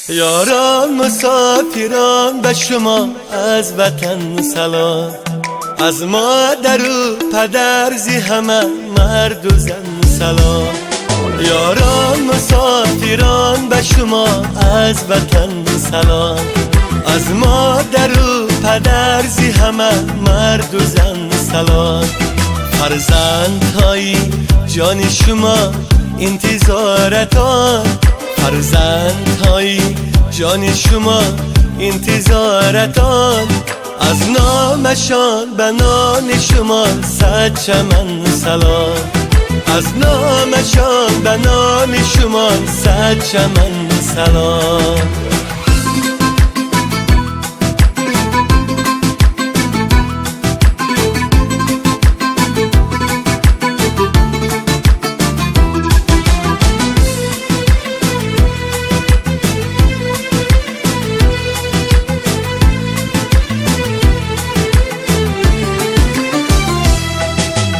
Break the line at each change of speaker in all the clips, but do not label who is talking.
یاران مسافران به شما از وطن سلام، از مادر و پدر زی همه مرد و زن سلام. یاران مسافران به شما از وطن سلام، از مادر و پدر زی همه مرد و زن سلام. فرزند های جان شما انتظارتان، فرزند های جان شما انتظارتان. از نامشان به نام شما صد چمن سلام، از نامشان به نام شما صد چمن سلام.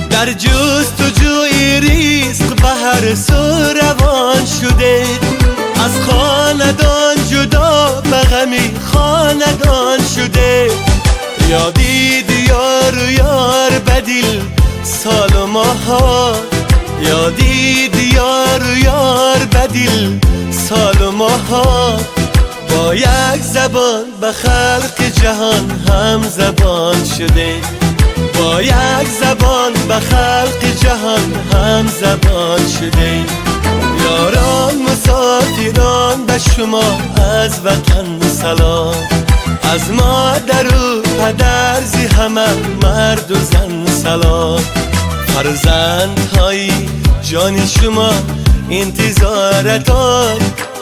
در جستجوی رزق به هر سو روان شده، از خاندان جدا به غمی خاندان شده. یادی دیار و یار بدل سال و ماها، یادی دیار و یار بدل سال و ماها. با یک زبان به خلق جهان هم زبان شده، با یک زبان به خلق جهان هم زبان شده. یاران مسافران به شما از وطن سلام، از مادر و پدر زی همه مرد و زن سلام. فرزند های جان شما انتظارتان،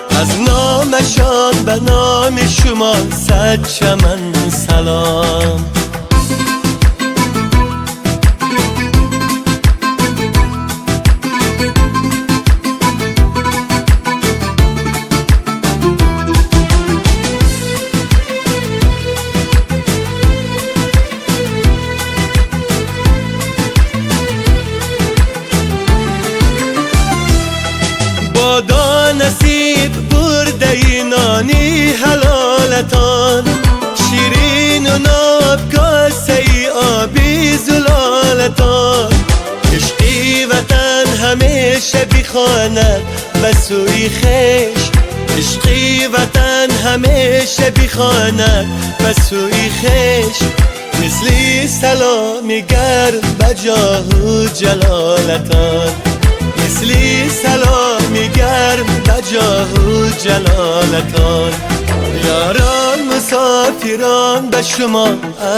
از نامشان به نام شما صد چمن سلام. بادا نصیب برده نانی حلالتان، شیرین و ناب کاسه آبی زلالتان. عشقی وطن همیشه بخواند به سوی خویش، عشقی وطن همیشه بخواند به سوی خویش. مثلی سلامی گرم به جاه و جلالتان، مثلی سلامی گرم به جاه و جلالتان. یاران مسافران به شما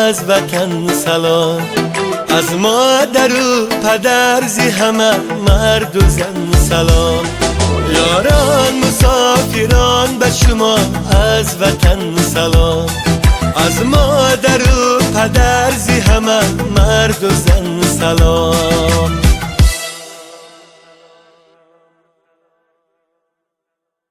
از وطن سلام، از مادر و پدر زی همه مرد و زن سلام. یاران مسافران به شما از وطن سلام، از مادر و پدر زی همه مرد و زن سلام.